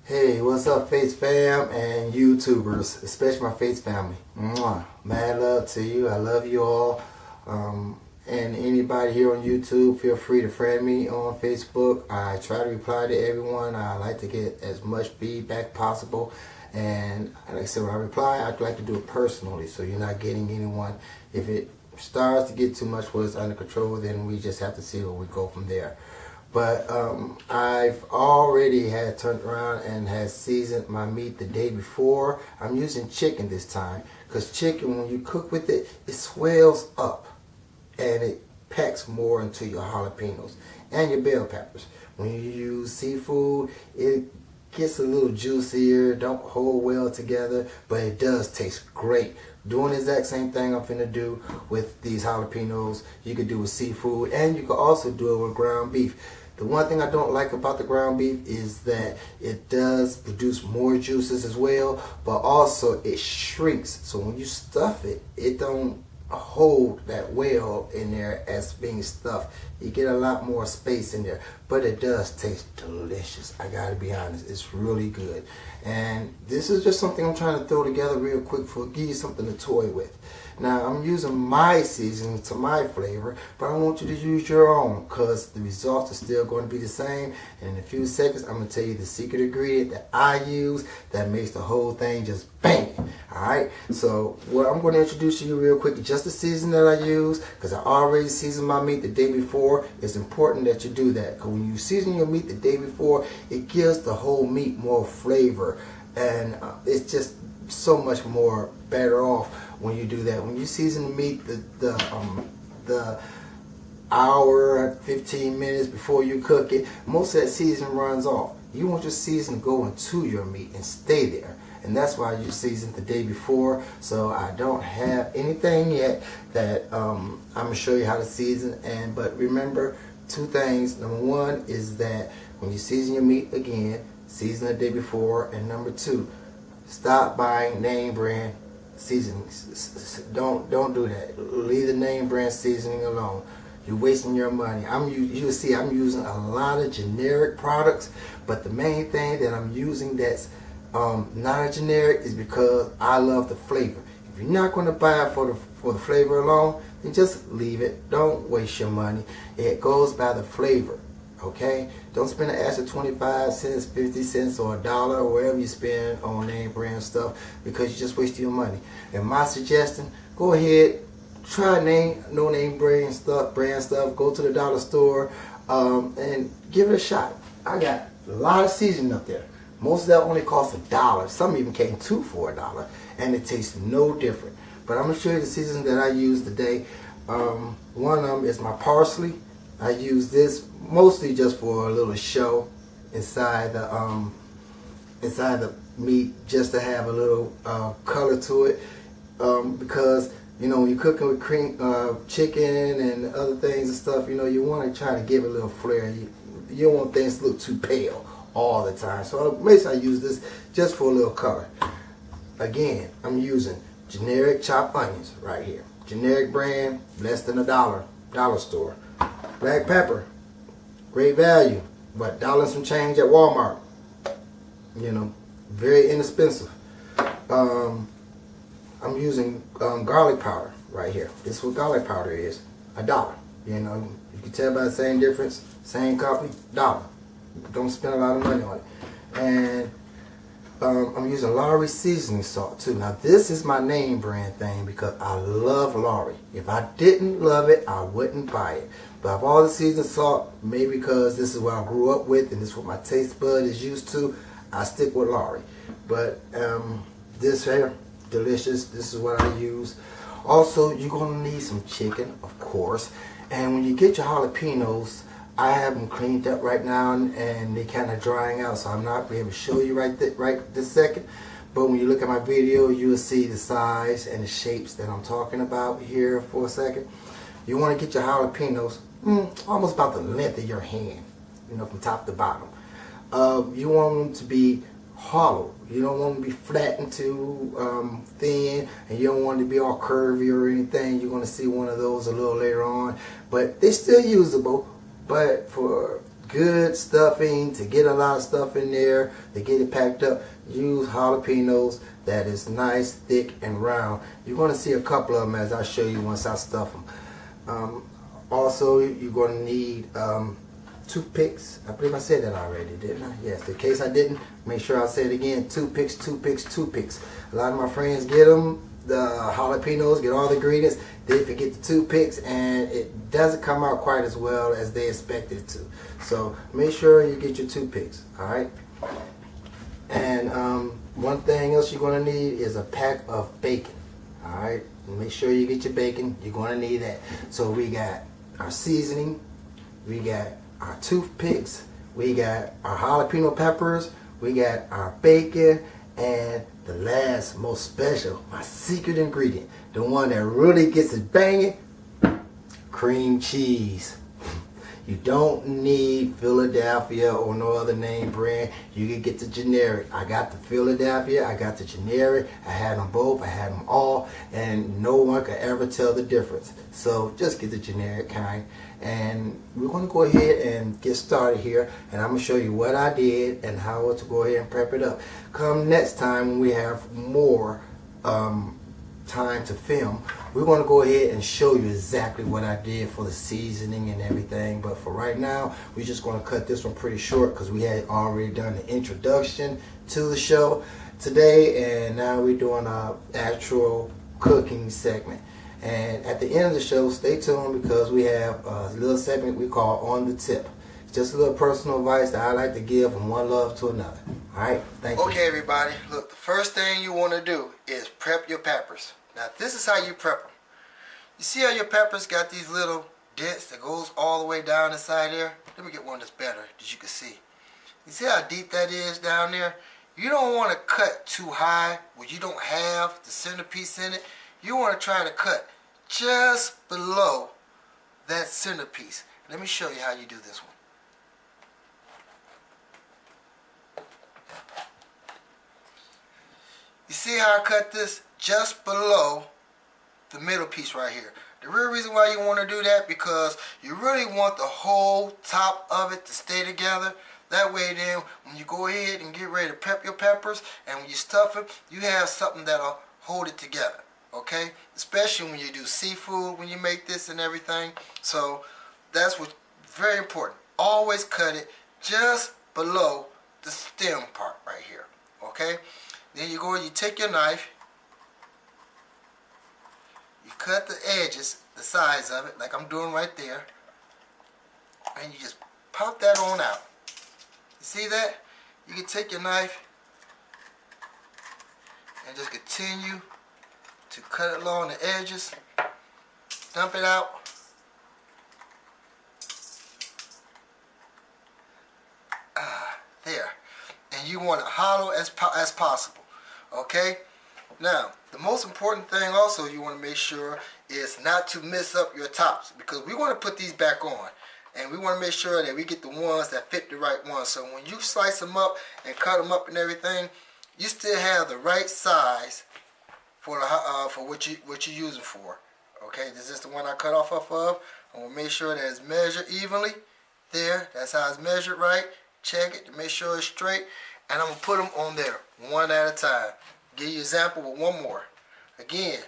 Hey, what's up, Face Fam and YouTubers, especially my Face family. Mwah. Mad love to you. I love you all. And anybody here on YouTube, feel free to friend me on Facebook. I try to reply to everyone. I like to get as much feedback possible. And like I said, when I reply, I'd like to do it personally, so you're not getting anyone. If it starts to get too much where it's under control, then we just have to see where we go from there. But I've already had turned around and has seasoned my meat the day before. I'm using chicken this time because chicken, when you cook with it, it swells up and it packs more into your jalapenos and your bell peppers. When you use seafood, it gets a little juicier, don't hold well together, but it does taste great. Doing the exact same thing I'm finna do with these jalapenos, you could do with seafood, and you could also do it with ground beef. The one thing I don't like about the ground beef is that it does produce more juices as well, but also it shrinks. So when you stuff it, it don't hold that well in there as being stuffed. You get a lot more space in there, but it does taste delicious. I gotta be honest, it's really good. And this is just something I'm trying to throw together real quick for give you something to toy with. Now I'm using my seasoning to my flavor, but I want you to use your own because the results are still going to be the same. And in a few seconds, I'm going to tell you the secret ingredient that I use that makes the whole thing just bang. Alright, so what I'm going to introduce to you real quick is just the seasoning that I use, because I already seasoned my meat the day before. It's important that you do that, because when you season your meat the day before, it gives the whole meat more flavor, and it's just so much more better off when you do that. When you season the meat the hour, 15 minutes before you cook it, most of that seasoning runs off. You want your seasoning to go into your meat and stay there. And that's why you season the day before. So I don't have anything yet that I'm going to show you how to season. But remember two things. Number one is that when you season your meat again, season the day before. And number two, stop buying name brand seasonings. Don't do that. Leave the name brand seasoning alone. You're wasting your money. You'll see I'm using a lot of generic products, but the main thing that I'm using that's not a generic is because I love the flavor. If you're not going to buy it for the flavor alone, then just leave it. Don't waste your money. It goes by the flavor. Okay? Don't spend an extra 25 cents, 50 cents, or $1 or whatever you spend on name brand stuff because you just wasted your money. And my suggestion, go ahead, try no name brand stuff. Go to the dollar store and give it a shot. I got a lot of seasoning up there. Most of that only costs $1. Some even came two for $1, and it tastes no different. But I'm gonna show you the seasoning that I use today. One of them is my parsley. I use this mostly just for a little show inside the meat, just to have a little color to it. Because you know, when you're cooking with chicken and other things and stuff, you know, you want to try to give it a little flair. You don't want things to look too pale all the time. So basically I use this just for a little color. Again, I'm using generic chopped onions right here. Generic brand, less than $1, dollar store. Black pepper, great value, but $1 and some change at Walmart. You know, very inexpensive. I'm using garlic powder right here. This is what garlic powder is, $1. You know, you can tell by the same difference, same company, $1. Don't spend a lot of money on it. And I'm using Lawry seasoning salt too. Now this is my name brand thing because I love Lawry. If I didn't love it, I wouldn't buy it. But of all the seasoning salt, maybe because this is what I grew up with and this is what my taste bud is used to, I stick with Lawry. But this here, delicious. This is what I use. Also, you're going to need some chicken, of course. And when you get your jalapenos, I have them cleaned up right now and they kind of drying out, so I'm not able to show you right this second. But when you look at my video, you will see the size and the shapes that I'm talking about here for a second. You want to get your jalapenos almost about the length of your hand, you know, from top to bottom. You want them to be hollow. You don't want them to be flattened too thin, and you don't want them to be all curvy or anything. You're going to see one of those a little later on, but they're still usable. But for good stuffing, to get a lot of stuff in there, to get it packed up, use jalapenos that is nice, thick, and round. You're going to see a couple of them as I show you once I stuff them. Also, you're going to need toothpicks. I believe I said that already, didn't I? Yes. In case I didn't, make sure I say it again. Toothpicks, toothpicks, toothpicks. A lot of my friends get them, the jalapenos, get all the ingredients. They forget the toothpicks, and it doesn't come out quite as well as they expected it to. So make sure you get your toothpicks. All right. And one thing else you're going to need is a pack of bacon. All right. Make sure you get your bacon. You're going to need that. So we got our seasoning. We got our toothpicks, we got our jalapeno peppers, we got our bacon, and the last, most special, my secret ingredient, the one that really gets it banging, cream cheese. You don't need Philadelphia or no other name brand. You can get the generic. I got the Philadelphia, I got the generic. I had them both, I had them all, and no one could ever tell the difference. So just get the generic kind. And we're going to go ahead and get started here, and I'm going to show you what I did and how to go ahead and prep it up. Come next time when we have more time to film, we're going to go ahead and show you exactly what I did for the seasoning and everything. But for right now, we're just going to cut this one pretty short because we had already done the introduction to the show today, and now we're doing our actual cooking segment. And at the end of the show, stay tuned because we have a little segment we call On the Tip. It's just a little personal advice that I like to give from one love to another. Alright, thank you. Okay, everybody, look, the first thing you want to do is prep your peppers. Now, this is how you prep them. You see how your peppers got these little dents that goes all the way down inside there? Let me get one that's better that you can see. You see how deep that is down there? You don't want to cut too high where you don't have the centerpiece in it. You want to try to cut just below that centerpiece. Let me show you how you do this one. You see how I cut this just below the middle piece right here. The real reason why you want to do that because you really want the whole top of it to stay together. That way then when you go ahead and get ready to prep your peppers and when you stuff it, you have something that'll hold it together. Okay? Especially when you do seafood, when you make this and everything. So that's what's very important. Always cut it just below the stem part right here. Okay? Then you go and you take your knife. You cut the edges, the sides of it, like I'm doing right there. And you just pop that on out. You see that? You can take your knife and just continue to cut it along the edges. Dump it out. There. And you want it hollow as possible. Okay? Now, the most important thing also you want to make sure is not to mess up your tops because we want to put these back on. And we want to make sure that we get the ones that fit the right ones. So when you slice them up and cut them up and everything, you still have the right size for what you're using for. Okay, this is the one I cut off of. I'm gonna make sure that it's measured evenly. There, that's how it's measured right. Check it to make sure it's straight. And I'm gonna put them on there one at a time. Give you an example with one more. Again,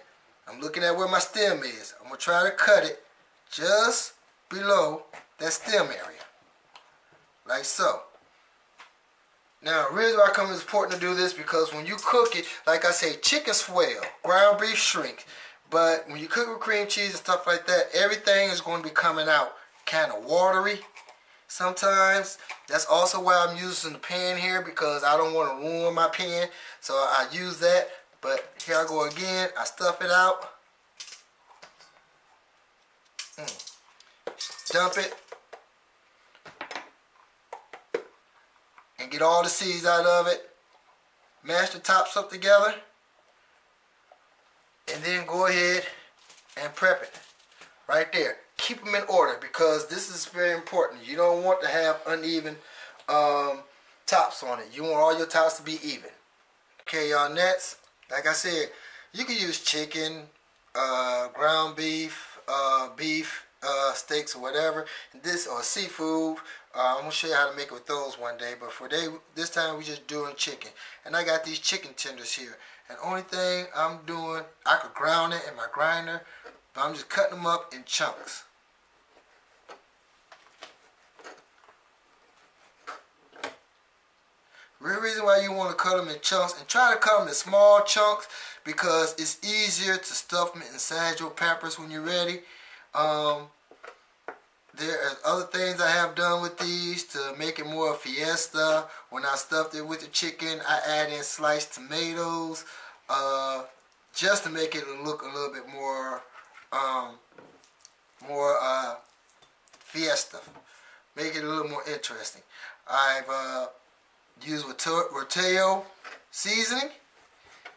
I'm looking at where my stem is. I'm gonna try to cut it just below that stem area, like so. Now, the reason why it's important to do this because when you cook it, like I say, chicken swell, ground beef shrink. But when you cook with cream cheese and stuff like that, everything is going to be coming out kind of watery sometimes. That's also why I'm using the pan here because I don't want to ruin my pan. So I use that. But here I go again. I stuff it out. Dump it. And get all the seeds out of it. Mash the tops up together. And then go ahead and prep it. Right there. Keep them in order because this is very important. You don't want to have uneven tops on it. You want all your tops to be even. Okay, y'all, next, like I said, you can use chicken, ground beef, beef, steaks or whatever. This or seafood. I'm gonna show you how to make it with those one day. But for this time we just doing chicken. And I got these chicken tenders here. And the only thing I'm doing, I could ground it in my grinder, but I'm just cutting them up in chunks. Real reason why you want to cut them in chunks, and try to cut them in small chunks, because it's easier to stuff them inside your peppers when you're ready. There are other things I have done with these to make it more fiesta. When I stuffed it with the chicken, I add in sliced tomatoes, just to make it look a little bit more, fiesta. Make it a little more interesting. I've used Rotello seasoning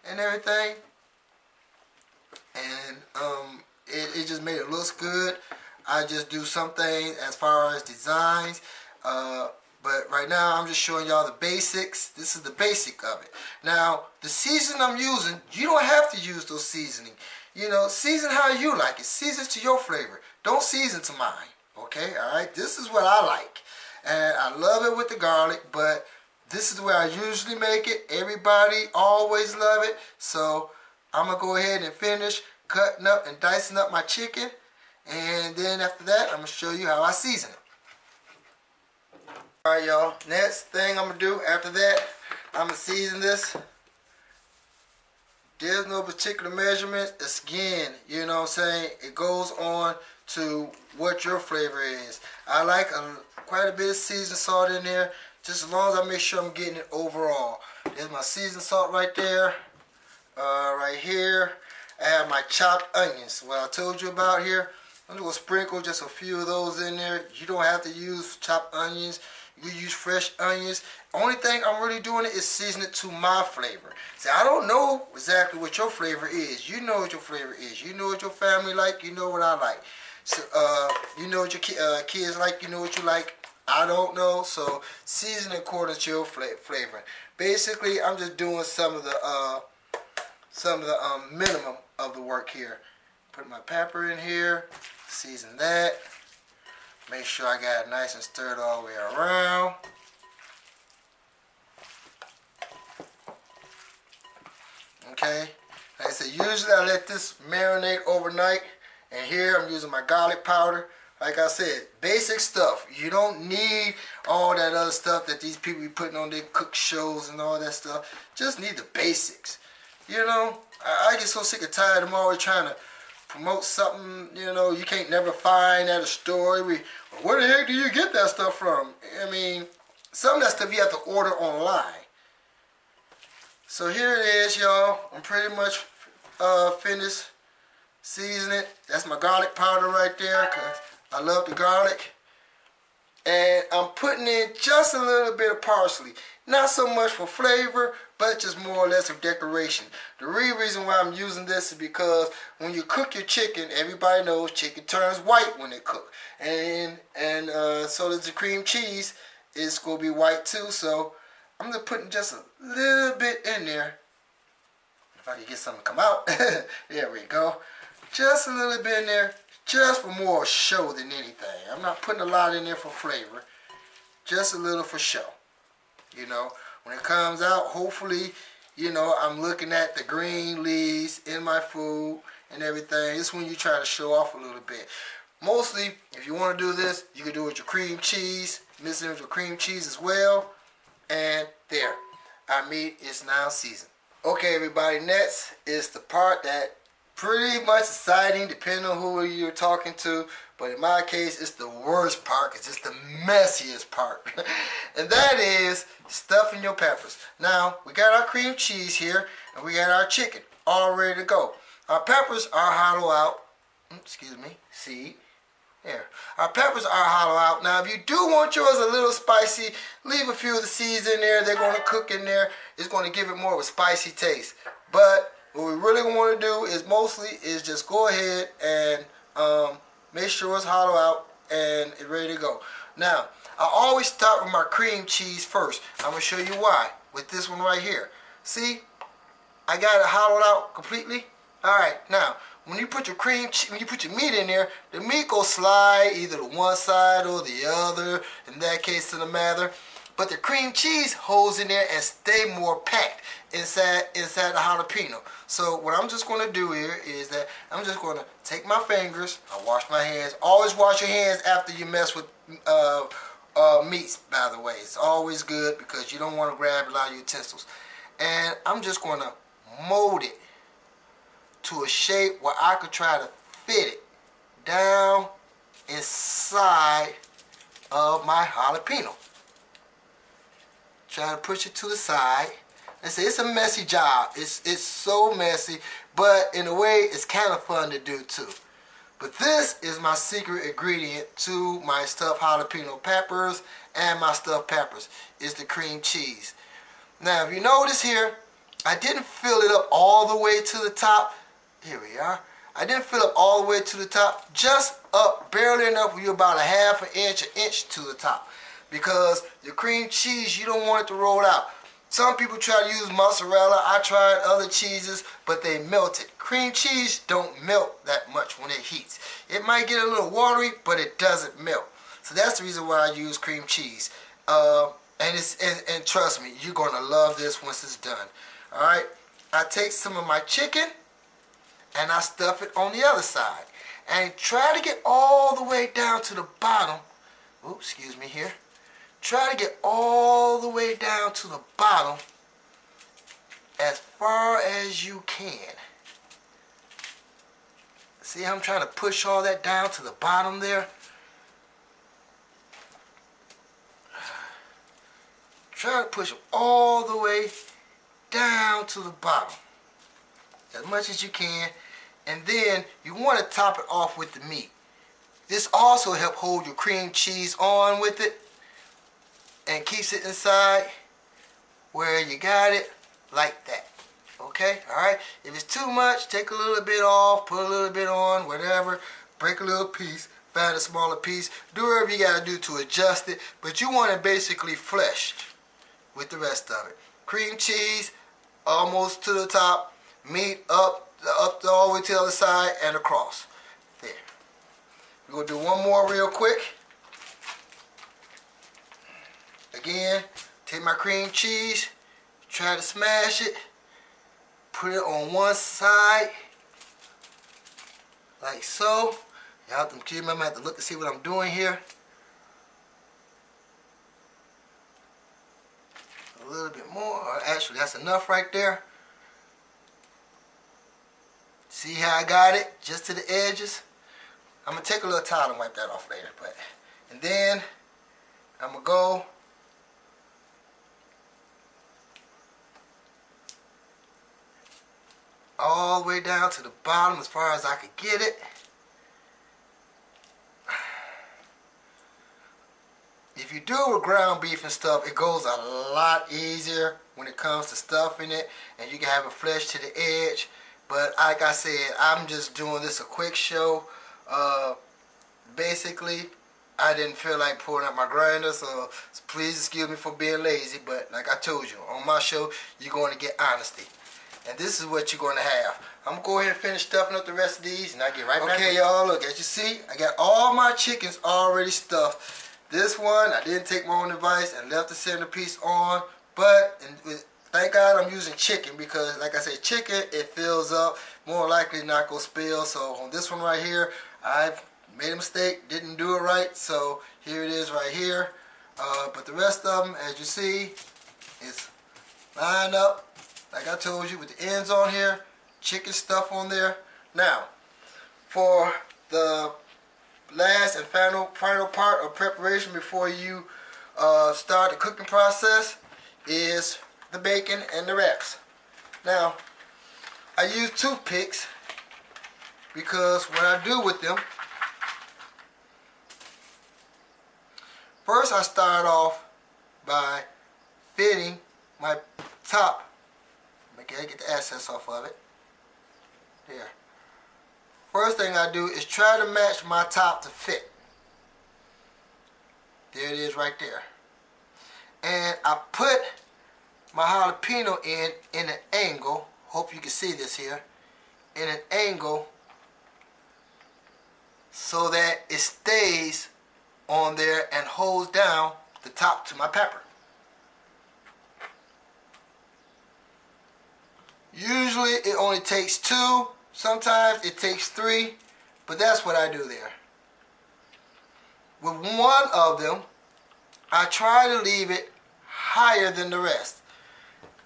and everything, and it just made it look good. I just do something as far as designs, but right now I'm just showing y'all the basics. This is the basic of it. Now the seasoning I'm using, you don't have to use those seasoning. You know, season how you like it. Season to your flavor. Don't season to mine. Okay, all right. This is what I like, and I love it with the garlic, but this is where I usually make it. Everybody always love it. So I'm going to go ahead and finish cutting up and dicing up my chicken. And then after that, I'm going to show you how I season it. Alright, y'all. Next thing I'm going to do after that, I'm going to season this. There's no particular measurement. It's again, you know what I'm saying, it goes on to what your flavor is. I like quite a bit of seasoned salt in there, just as long as I make sure I'm getting it overall. There's my seasoned salt right there. Right here, I have my chopped onions. What I told you about here, I'm going to sprinkle just a few of those in there. You don't have to use chopped onions. You can use fresh onions. Only thing I'm really doing it is season it to my flavor. See, I don't know exactly what your flavor is. You know what your flavor is. You know what your family like. You know what I like. So, you know what your kids like. You know what you like. I don't know. So, season according to your flavor. Basically, I'm just doing some of the minimum of the work here. Put my pepper in here. Season that. Make sure I got it nice and stirred all the way around. Okay. Like I said, usually I let this marinate overnight. And here I'm using my garlic powder. Like I said, basic stuff. You don't need all that other stuff that these people be putting on their cook shows and all that stuff. Just need the basics. You know, I get so sick and tired of them always trying to promote something, you know, you can't never find at a store. Where the heck do you get that stuff from? I mean, some of that stuff you have to order online. So here it is, y'all. I'm pretty much finished seasoning it. That's my garlic powder right there, because I love the garlic. And I'm putting in just a little bit of parsley. Not so much for flavor, but just more or less of decoration. The real reason why I'm using this is because when you cook your chicken, everybody knows chicken turns white when it cooks. And so does the cream cheese. It's going to be white too. So I'm just putting just a little bit in there. If I can get something to come out. There we go. Just a little bit in there. Just for more show than anything. I'm not putting a lot in there for flavor. Just a little for show. You know, when it comes out, hopefully, you know, I'm looking at the green leaves in my food and everything. It's when you try to show off a little bit. Mostly, if you want to do this, you can do it with your cream cheese. Mix it with your cream cheese as well. And there. Our meat is now seasoned. Okay, everybody, next is the part that pretty much exciting depending on who you're talking to, but in my case it's the worst part because it's the messiest part. And that is stuffing your peppers. Now we got our cream cheese here and we got our chicken all ready to go. Our peppers are hollow out. Excuse me, see there, our peppers are hollow out. Now if you do want yours a little spicy, leave a few of the seeds in there. They're going to cook in there. It's going to give it more of a spicy taste. But what we really want to do is just go ahead and make sure it's hollow out and it's ready to go. Now, I always start with my cream cheese first. I'm going to show you why with this one right here. See, I got it hollowed out completely. Alright, now, when you put your when you put your meat in there, the meat go slide either to one side or the other. In that case, to the matter. But the cream cheese holds in there and stay more packed inside the jalapeno. So what I'm just going to do here is that I'm just going to take my fingers. I wash my hands. Always wash your hands after you mess with meats, by the way. It's always good because you don't want to grab a lot of utensils. And I'm just going to mold it to a shape where I could try to fit it down inside of my jalapeno. Try to push it to the side. And say it's a messy job. It's so messy, but in a way it's kind of fun to do too. But this is my secret ingredient to my stuffed jalapeno peppers and my stuffed peppers. Is the cream cheese. Now if you notice here, I didn't fill it up all the way to the top. Here we are. I didn't fill up all the way to the top. Just up barely enough where you're about a half an inch to the top. Because your cream cheese, you don't want it to roll out. Some people try to use mozzarella. I tried other cheeses, but they melted. Cream cheese don't melt that much when it heats. It might get a little watery, but it doesn't melt. So that's the reason why I use cream cheese. And trust me, you're gonna love this once it's done. All right. I take some of my chicken and I stuff it on the other side, and try to get all the way down to the bottom. Oops, excuse me here. Try to get all the way down to the bottom as far as you can. See how I'm trying to push all that down to the bottom there? Try to push it all the way down to the bottom as much as you can, and then you want to top it off with the meat. This also helps hold your cream cheese on with it and keeps it inside where you got it, like that. Okay, alright? If it's too much, take a little bit off, put a little bit on, whatever, break a little piece, find a smaller piece, do whatever you gotta do to adjust it, but you want it basically fleshed with the rest of it. Cream cheese almost to the top, meat up all the way to the other side and across. There. We're gonna do one more real quick. Again, take my cream cheese, try to smash it, put it on one side, like so. You have to look to see what I'm doing here. A little bit more, actually that's enough right there. See how I got it, just to the edges? I'm gonna take a little towel and wipe that off later, and then I'm gonna go all the way down to the bottom as far as I could get it. If you do with ground beef and stuff, it goes a lot easier when it comes to stuffing it, and you can have it flesh to the edge. But like I said, I'm just doing this a quick show. Basically, I didn't feel like pulling out my grinder, so please excuse me for being lazy. But like I told you, on my show, you're going to get honesty. And this is what you're going to have. I'm going to go ahead and finish stuffing up the rest of these, and I'll get right back. Okay, y'all, look, as you see, I got all my chickens already stuffed. This one, I didn't take my own device and left the centerpiece on, but thank God I'm using chicken because, like I said, chicken, it fills up, more likely not going to spill. So on this one right here, I've made a mistake, didn't do it right, so here it is right here. But the rest of them, as you see, is lined up. Like I told you, with the ends on here, chicken stuff on there. Now, for the last and final part of preparation before you start the cooking process is the bacon and the wraps. Now, I use toothpicks because what I do with them, first I start off by fitting my top. Okay, get the excess off of it. There. First thing I do is try to match my top to fit. There it is right there. And I put my jalapeno in an angle. Hope you can see this here. In an angle so that it stays on there and holds down the top to my pepper. Usually it only takes 2, sometimes it takes 3, but that's what I do there. With one of them, I try to leave it higher than the rest.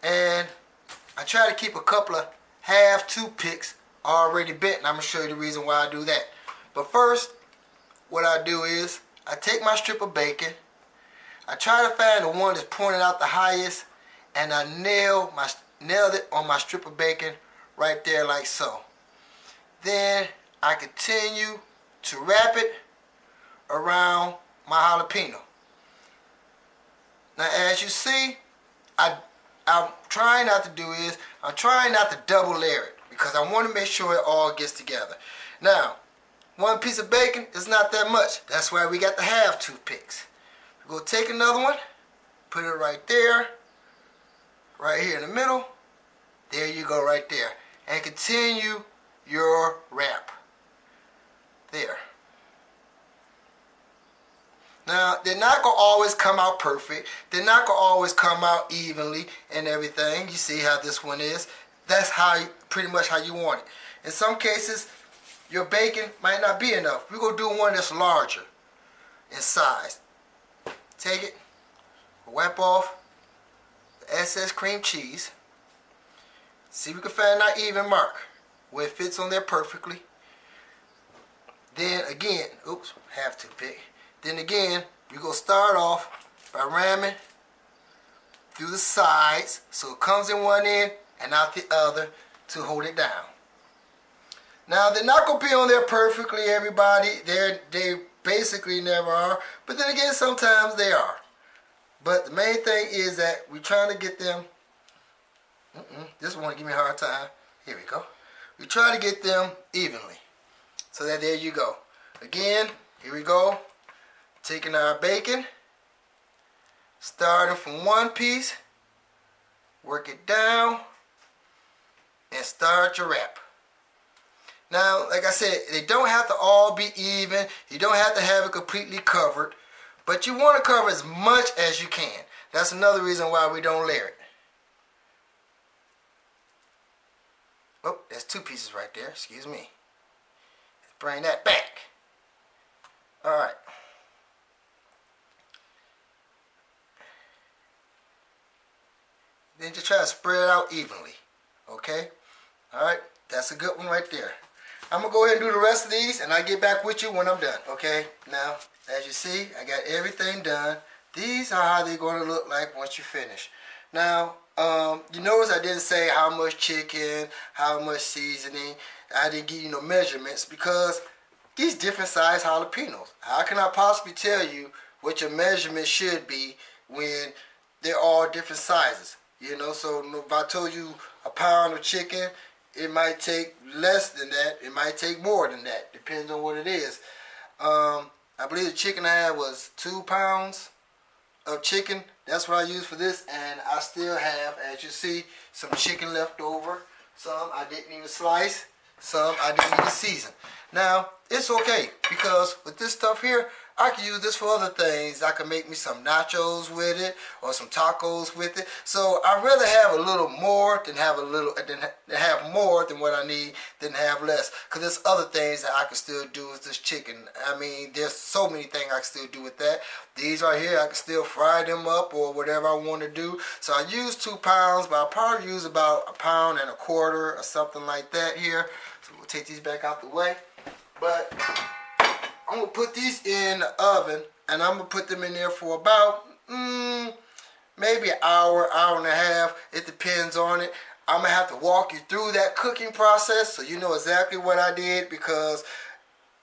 And I try to keep a couple of half toothpicks already bent, and I'm going to show you the reason why I do that. But first, what I do is, I take my strip of bacon, I try to find the one that's pointing out the highest, and I nailed it on my strip of bacon right there like so. Then I continue to wrap it around my jalapeno. Now as you see, I'm trying not to do is, I'm trying not to double layer it because I want to make sure it all gets together. Now, one piece of bacon is not that much. That's why we got the half toothpicks. We're going to take another one, put it right there, right here in the middle. There you go right there. And continue your wrap. There. Now, they're not going to always come out perfect. They're not going to always come out evenly and everything. You see how this one is. That's pretty much how you want it. In some cases, your bacon might not be enough. We're going to do one that's larger in size. Take it, wipe off the excess cream cheese. See if we can find that even mark where it fits on there perfectly. Then again, oops, half toothpick. Then again, we're going to start off by ramming through the sides so it comes in one end and out the other to hold it down. Now, they're not going to be on there perfectly, everybody. They basically never are. But then again, sometimes they are. But the main thing is that we're trying to get them... This one give me a hard time. Here we go. We try to get them evenly. So that there you go. Again, here we go. Taking our bacon. Starting from one piece. Work it down. And start your wrap. Now, like I said, they don't have to all be even. You don't have to have it completely covered. But you want to cover as much as you can. That's another reason why we don't layer it. Oh, that's 2 pieces right there. Excuse me. Let's bring that back. Alright. Then just try to spread it out evenly. Okay? Alright. That's a good one right there. I'm going to go ahead and do the rest of these, and I'll get back with you when I'm done. Okay? Now, as you see, I got everything done. These are how they're going to look like once you finish. Now, you notice I didn't say how much chicken, how much seasoning. I didn't give you no measurements because these different size jalapenos. How can I possibly tell you what your measurement should be when they're all different sizes? You know, so if I told you a pound of chicken, it might take less than that. It might take more than that. Depends on what it is. I believe the chicken I had was 2 pounds of chicken. That's what I used for this, and I still have, as you see, some chicken left over. Some I didn't even slice. Some I didn't even season. Now, it's okay because with this stuff here, I can use this for other things. I can make me some nachos with it or some tacos with it. So I'd rather have a little more than have have more than what I need than have less. Because there's other things that I can still do with this chicken. I mean, there's so many things I can still do with that. These right here, I can still fry them up or whatever I want to do. So I use 2 pounds, but I'll probably use about 1.25 pounds or something like that here. So we'll take these back out the way. But I'm going to put these in the oven, and I'm going to put them in there for about maybe an hour, hour and a half. It depends on it. I'm going to have to walk you through that cooking process so you know exactly what I did because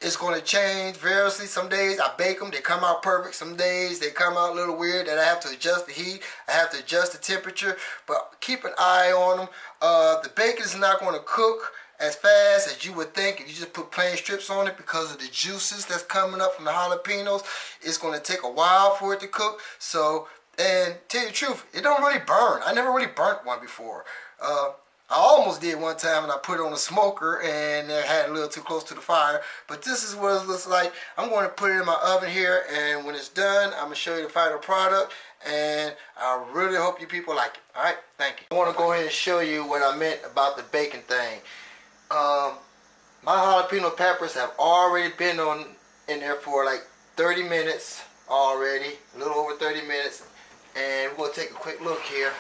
it's going to change variously. Some days I bake them, they come out perfect. Some days they come out a little weird that I have to adjust the heat. I have to adjust the temperature, but keep an eye on them. The bacon is not going to cook as fast as you would think if you just put plain strips on it because of the juices that's coming up from the jalapenos. It's going to take a while for it to cook. So, and tell you the truth, it don't really burn. I never really burnt one before. I almost did one time and I put it on a smoker and it had a little too close to the fire. But this is what it looks like. I'm going to put it in my oven here, and when it's done, I'm going to show you the final product. And I really hope you people like it. Alright, thank you. I want to go ahead and show you what I meant about the bacon thing. My jalapeno peppers have already been in there for like 30 minutes already. A little over 30 minutes. And we're going to take a quick look here.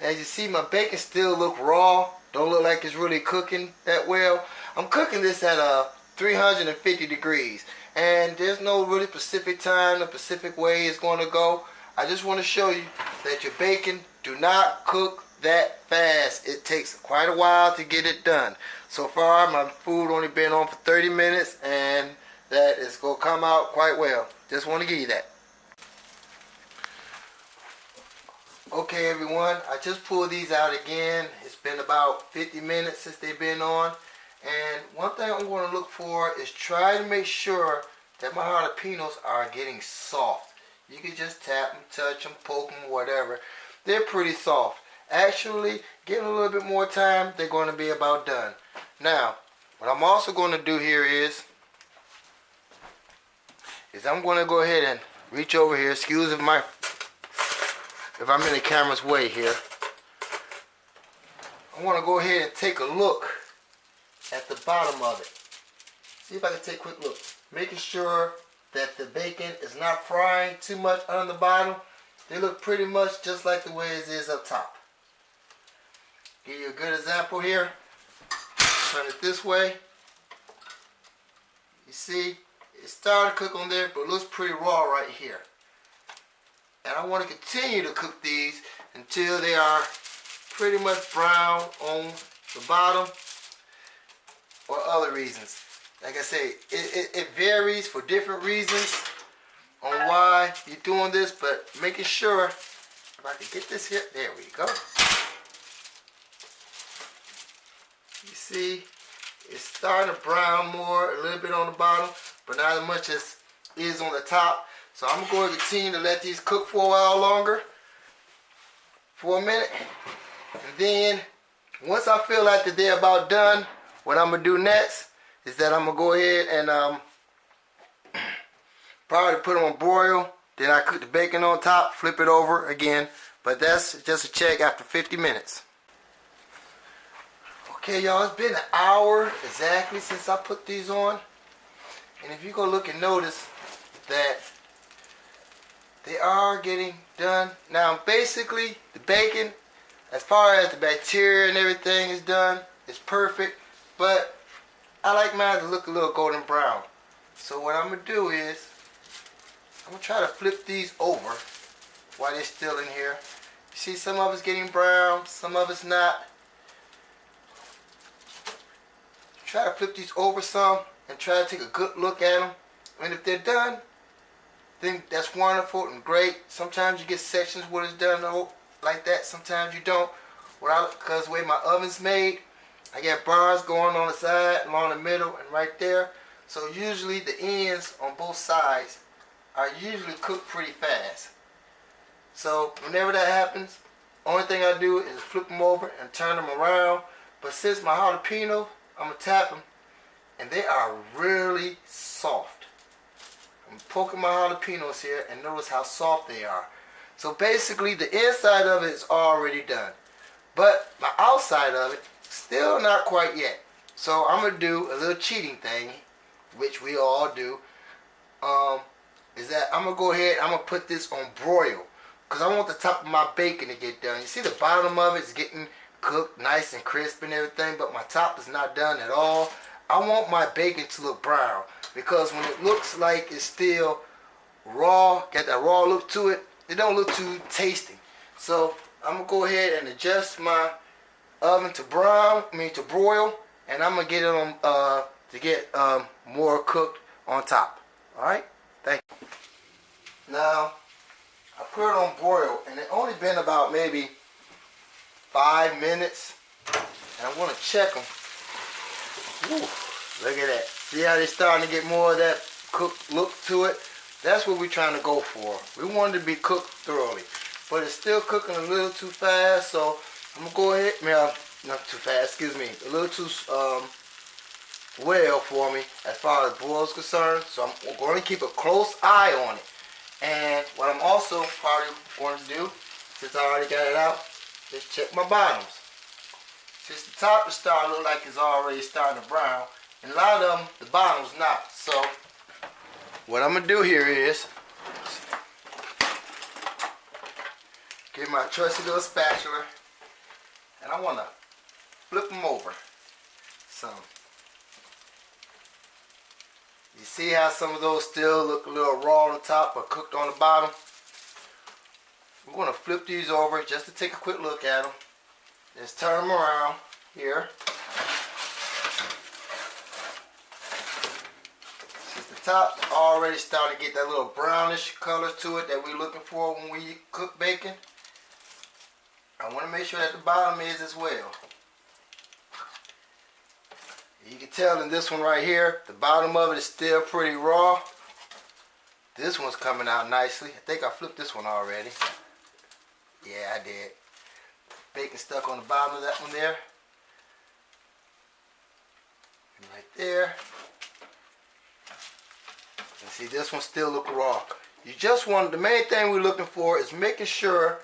As you see, my bacon still look raw. Don't look like it's really cooking that well. I'm cooking this at 350 degrees. And there's no really specific time, a specific way it's going to go. I just want to show you that your bacon do not cook that fast. It takes quite a while to get it done. So far, my food only been on for 30 minutes, and that is going to come out quite well. Just want to give you that. Okay everyone, I just pulled these out again. It's been about 50 minutes since they've been on. And one thing I'm going to look for is try to make sure that my jalapenos are getting soft. You can just tap them, touch them, poke them, whatever. They're pretty soft. Actually, getting a little bit more time, they're going to be about done. Now, what I'm also going to do here is I'm going to go ahead and reach over here. Excuse if I'm in the camera's way here. I want to go ahead and take a look at the bottom of it. See if I can take a quick look. Making sure that the bacon is not frying too much on the bottom. They look pretty much just like the way it is up top. Give you a good example here. Turn it this way. You see, it started to cook on there, but it looks pretty raw right here. And I want to continue to cook these until they are pretty much brown on the bottom or other reasons. Like I say, it varies for different reasons on why you're doing this, but making sure, if I can get this here, there we go. You see, it's starting to brown more, a little bit on the bottom, but not as much as is on the top. So I'm going to continue to let these cook for a while longer, for a minute. And then, once I feel like that they're about done, what I'm going to do next is that I'm going to go ahead and probably put them on broil. Then I cook the bacon on top, flip it over again. But that's just a check after 50 minutes. Okay, y'all, it's been an hour exactly since I put these on. And if you go look and notice that they are getting done. Now, basically, the bacon, as far as the bacteria and everything is done, it's perfect. But I like mine to look a little golden brown. So what I'm going to do is, I'm going to try to flip these over while they're still in here. You see, some of it's getting brown, some of it's not. Try to flip these over some and try to take a good look at them. And if they're done, then that's wonderful and great. Sometimes you get sections where it's done like that. Sometimes you don't. Because the way my oven's made, I got bars going on the side, along the middle, and right there. So usually the ends on both sides are usually cooked pretty fast. So whenever that happens, only thing I do is flip them over and turn them around. But since my jalapeno, I'm going to tap them, and they are really soft. I'm poking my jalapenos here, and notice how soft they are. So basically, the inside of it is already done. But my outside of it, still not quite yet. So I'm going to do a little cheating thing, which we all do. Is that I'm going to go ahead, I'm going to put this on broil. Because I want the top of my bacon to get done. You see the bottom of it is getting cooked nice and crisp and everything, but my top is not done at all. I want my bacon to look brown, because when it looks like it's still raw, got that raw look to it, it don't look too tasty. So I'm gonna go ahead and adjust my oven to broil, and I'm gonna get it on to get more cooked on top. All right, thank you. Now I put it on broil, and it only been about maybe 5 minutes, and I want to check them. Woo, look at that. See how they're starting to get more of that cooked look to it? That's what we're trying to go for. We want it to be cooked thoroughly, but it's still cooking a little too fast, so I'm gonna go ahead, not too fast, excuse me, a little too well for me as far as boil is concerned. So I'm going to keep a close eye on it. And what I'm also probably going to do, since I already got it out, is check my bottoms. Since the top is starting to look like it's already starting to brown, and a lot of them, the bottom's not. So what I'm going to do here is get my trusty little spatula, and I want to flip them over. So you see how some of those still look a little raw on the top but cooked on the bottom? We're going to flip these over just to take a quick look at them. Just turn them around here. Since the top's already starting to get that little brownish color to it that we're looking for when we cook bacon, I want to make sure that the bottom is as well. You can tell in this one right here, the bottom of it is still pretty raw. This one's coming out nicely. I think I flipped this one already. Yeah, I did. Bacon stuck on the bottom of that one there. And right there. And see, this one still look raw. You just want, the main thing we're looking for is making sure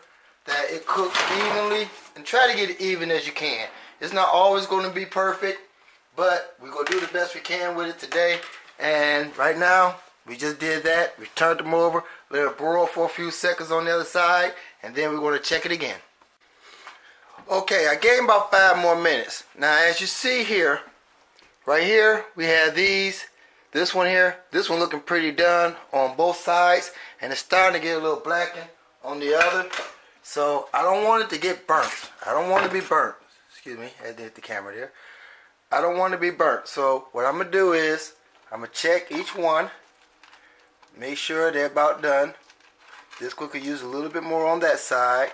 that it cooks evenly, and try to get it even as you can. It's not always going to be perfect, but we're going to do the best we can with it today. And right now, we just did that. We turned them over, let it broil for a few seconds on the other side, and then we're going to check it again. Okay, I gave them about 5 more minutes. Now, as you see here, right here, we have these. This one here, this one looking pretty done on both sides, and it's starting to get a little blackened on the other. So I don't want it to get burnt. I don't want to be burnt. Excuse me, I had to hit the camera there. I don't want to be burnt. So what I'm going to do is, I'm going to check each one. Make sure they're about done. This one could use a little bit more on that side.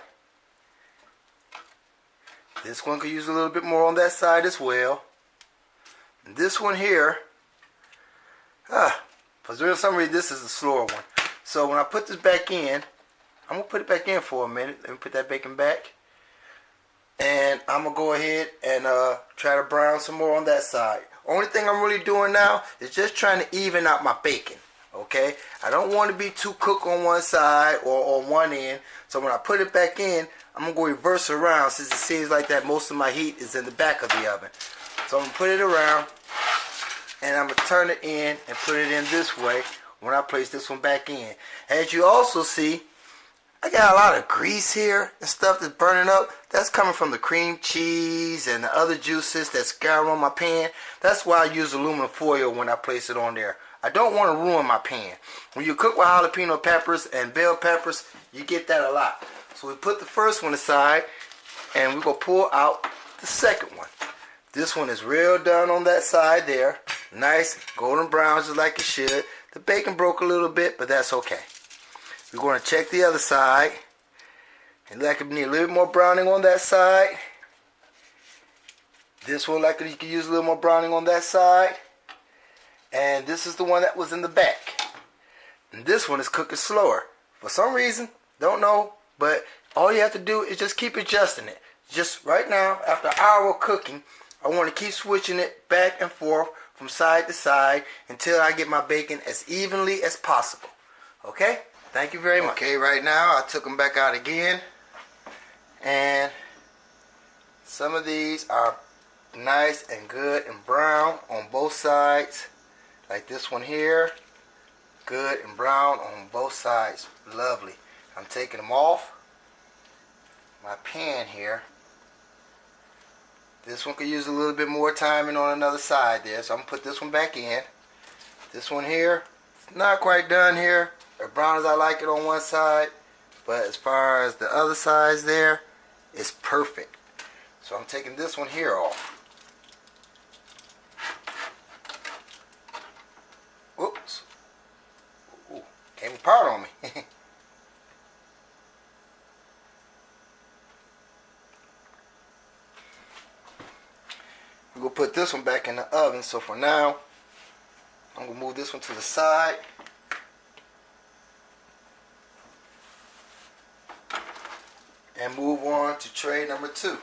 This one could use a little bit more on that side as well. And this one here, for some reason this is a slower one. So when I put this back in, I'm going to put it back in for a minute. Let me put that bacon back. And I'm going to go ahead and try to brown some more on that side. Only thing I'm really doing now is just trying to even out my bacon. Okay? I don't want to be too cooked on one side or on one end. So when I put it back in, I'm going to go reverse around, since it seems like that most of my heat is in the back of the oven. So I'm going to put it around, and I'm going to turn it in and put it in this way when I place this one back in. As you also see, I got a lot of grease here and stuff that's burning up. That's coming from the cream cheese and the other juices that's scattered on my pan. That's why I use aluminum foil when I place it on there. I don't want to ruin my pan. When you cook with jalapeno peppers and bell peppers, you get that a lot. So we put the first one aside, and we're going to pull out the second one. This one is real done on that side there. Nice golden brown, just like it should. The bacon broke a little bit, but that's okay. We're going to check the other side. And like it need a little bit more browning on that side. This one, like you can use a little more browning on that side. And this is the one that was in the back. And this one is cooking slower. For some reason, don't know, but all you have to do is just keep adjusting it. Just right now, after an hour of cooking, I want to keep switching it back and forth from side to side until I get my bacon as evenly as possible. Okay? Thank you very much. Okay, right now I took them back out again, and some of these are nice and good and brown on both sides, like this one here, good and brown on both sides. Lovely. I'm taking them off my pan here. This one could use a little bit more timing on another side there, so I'm going to put this one back in. This one here, not quite done here. As brown as I like it on one side, but as far as the other sides there, it's perfect. So I'm taking this one here off. Whoops. Ooh, came apart on me. We're going to put this one back in the oven. So for now, I'm going to move this one to the side. And and move on to tray number 2.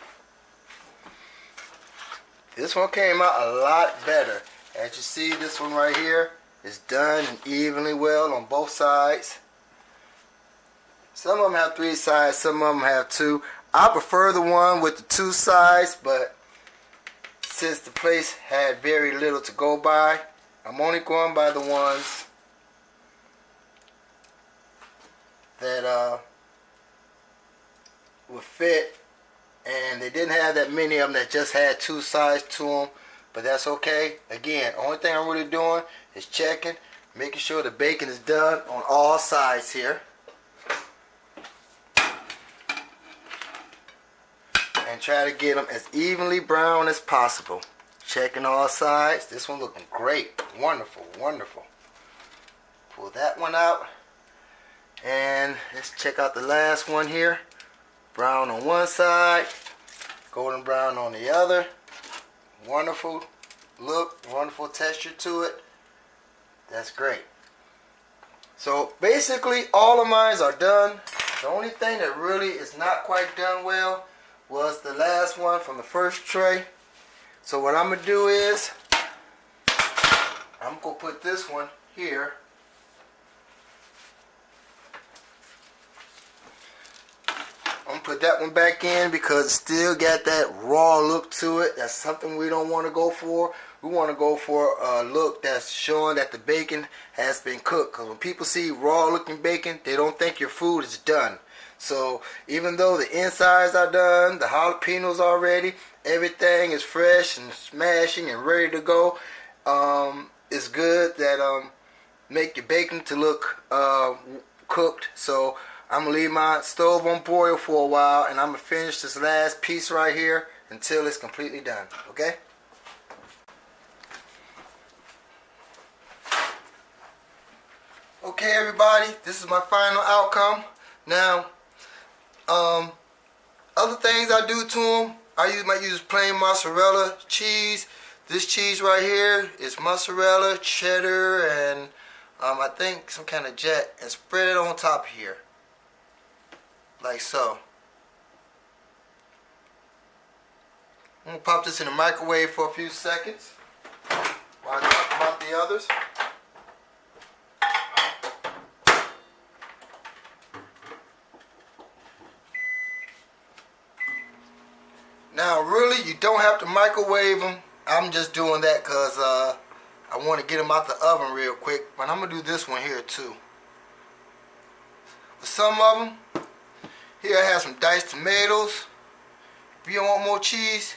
This one came out a lot better. As you see, this one right here is done and evenly well on both sides. Some of them have 3 sides, some of them have 2. I prefer the one with the 2 sides, but since the place had very little to go by, I'm only going by the ones that would fit, and they didn't have that many of them that just had 2 sides to them, but that's okay. Again, only thing I'm really doing is checking, making sure the bacon is done on all sides here, and try to get them as evenly brown as possible. Checking all sides. This one looking great. Wonderful, wonderful. Pull that one out. And let's check out the last one here. Brown on one side, golden brown on the other. Wonderful look, wonderful texture to it. That's great. So basically all of mine are done. The only thing that really is not quite done well was the last one from the first tray. So what I'm going to do is, I'm going to put this one here. I'm going to put that one back in because it still got that raw look to it. That's something we don't want to go for. We want to go for a look that's showing that the bacon has been cooked. Because when people see raw looking bacon, they don't think your food is done. So even though the insides are done, the jalapenos are ready, everything is fresh and smashing and ready to go, it's good that make your bacon to look cooked. So I'm going to leave my stove on boil for a while, and I'm going to finish this last piece right here until it's completely done. Okay? Okay, everybody, this is my final outcome. Now, other things I do to them, I might use plain mozzarella cheese. This cheese right here is mozzarella, cheddar, and I think some kind of jet, and spread it on top here, like so. I'm gonna pop this in the microwave for a few seconds while I talk about the others. Now really, you don't have to microwave them. I'm just doing that because I want to get them out the oven real quick. But I'm going to do this one here too. For some of them, here I have some diced tomatoes. If you don't want more cheese,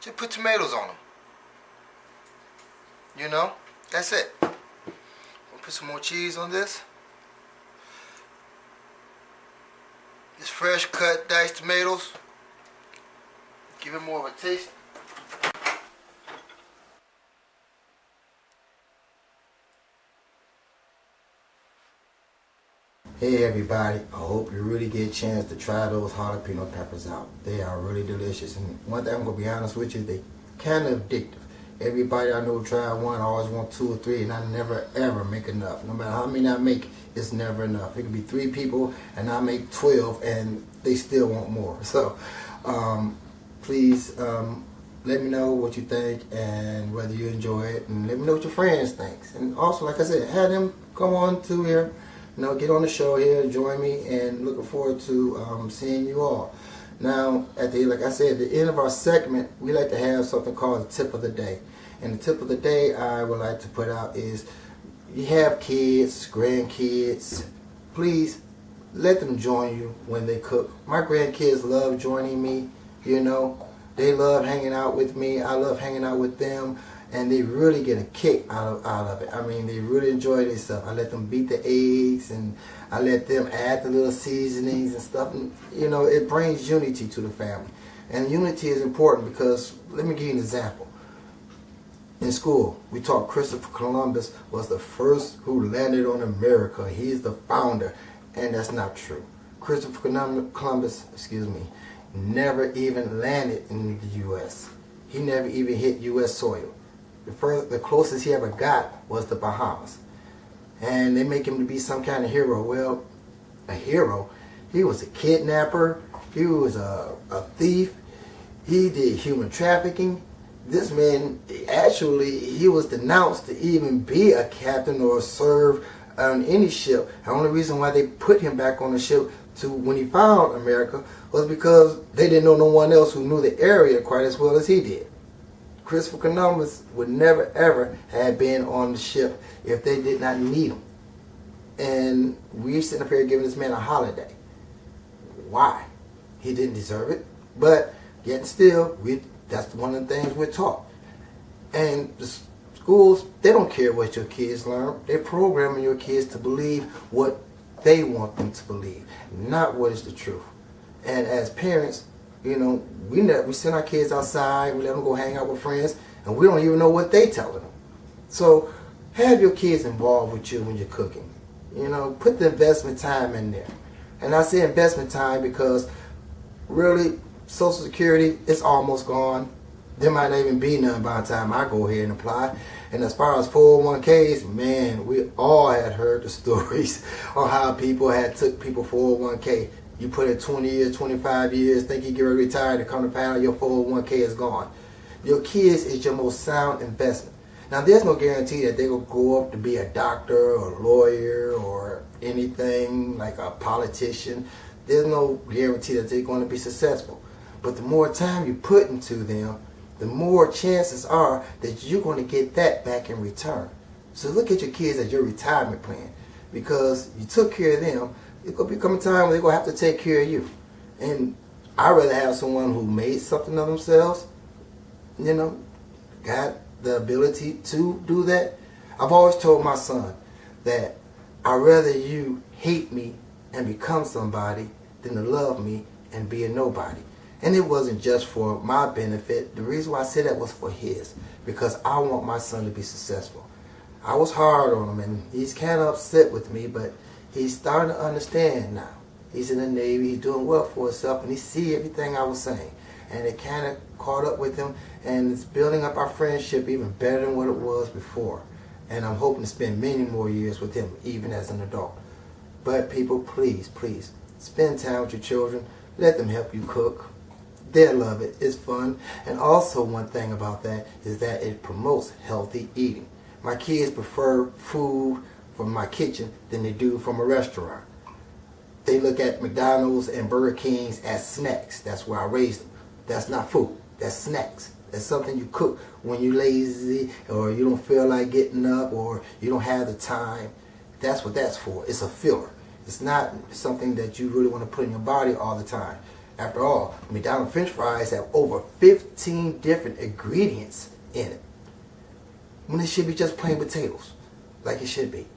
just put tomatoes on them. You know, that's it. I'll put some more cheese on this. This fresh cut diced tomatoes. Give it more of a taste. Hey everybody, I hope you really get a chance to try those jalapeno peppers out. They are really delicious, and one thing I'm going to be honest with you, they kind of addictive. Everybody I know try one, I always want 2 or 3, and I never ever make enough. No matter how many I make, it's never enough. It could be 3 people and I make 12 and they still want more. So please let me know what you think and whether you enjoy it, and let me know what your friends think. And also, like I said, have them come on to here, get on the show here, join me, and looking forward to seeing you all. Now, like I said, at the end of our segment, we like to have something called the tip of the day. And the tip of the day I would like to put out is, you have kids, grandkids, please let them join you when they cook. My grandkids love joining me, They love hanging out with me. I love hanging out with them. And they really get a kick out of it. I mean, they really enjoy this stuff. I let them beat the eggs, and I let them add the little seasonings and stuff. And, it brings unity to the family. And unity is important because, let me give you an example. In school, we taught Christopher Columbus was the first who landed on America. He's the founder. And that's not true. Christopher Columbus, never even landed in the U.S. He never even hit U.S. soil. The closest he ever got was the Bahamas. And they make him to be some kind of hero. Well, a hero. He was a kidnapper. He was a thief. He did human trafficking. This man, actually, he was denounced to even be a captain or serve on any ship. The only reason why they put him back on the ship when he found America was because they didn't know no one else who knew the area quite as well as he did. Christopher Columbus would never ever have been on the ship if they did not need him. And we sitting up here giving this man a holiday. Why? He didn't deserve it. But yet still, that's one of the things we're taught. And the schools, they don't care what your kids learn. They're programming your kids to believe what they want them to believe, not what is the truth. And as parents, you know, we send our kids outside, we let them go hang out with friends, and we don't even know what they telling them. So have your kids involved with you when you're cooking. You know, put the investment time in there. And I say investment time because really Social Security is almost gone. There might not even be none by the time I go ahead and apply. And as far as 401ks, man, we all had heard the stories on how people had took people 401k. You put in 20 years, 25 years, think you get retired, and come to find out your 401k is gone. Your kids is your most sound investment. Now, there's no guarantee that they will grow up to be a doctor or a lawyer or anything like a politician. There's no guarantee that they're going to be successful. But the more time you put into them, the more chances are that you're going to get that back in return. So look at your kids as your retirement plan. Because you took care of them, it's going to become a time when they're going to have to take care of you. And I'd rather have someone who made something of themselves, you know, got the ability to do that. I've always told my son that I'd rather you hate me and become somebody than to love me and be a nobody. And it wasn't just for my benefit. The reason why I said that was for his. Because I want my son to be successful. I was hard on him and he's kind of upset with me, but he's starting to understand now. He's in the Navy, he's doing well for himself, and he see everything I was saying. And it kind of caught up with him, and it's building up our friendship even better than what it was before. And I'm hoping to spend many more years with him, even as an adult. But people, please, please, spend time with your children. Let them help you cook. They'll love it. It's fun. And also one thing about that is that it promotes healthy eating. My kids prefer food from my kitchen than they do from a restaurant. They look at McDonald's and Burger King's as snacks. That's where I raised them. That's not food. That's snacks. That's something you cook when you're lazy or you don't feel like getting up or you don't have the time. That's what that's for. It's a filler. It's not something that you really want to put in your body all the time. After all, McDonald's French fries have over 15 different ingredients in it, when it should be just plain potatoes, like it should be.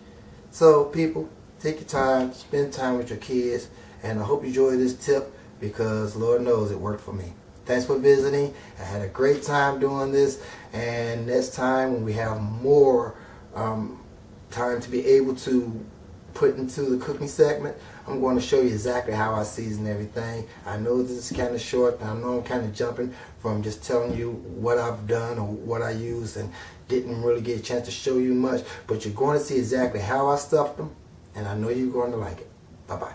So people, take your time, spend time with your kids, and I hope you enjoy this tip because Lord knows it worked for me. Thanks for visiting. I had a great time doing this, and next time when we have more time to be able to put into the cooking segment, I'm going to show you exactly how I season everything. I know this is kind of short, and I know I'm kind of jumping from just telling you what I've done or what I use and didn't really get a chance to show you much, but you're going to see exactly how I stuffed them, and I know you're going to like it. Bye-bye.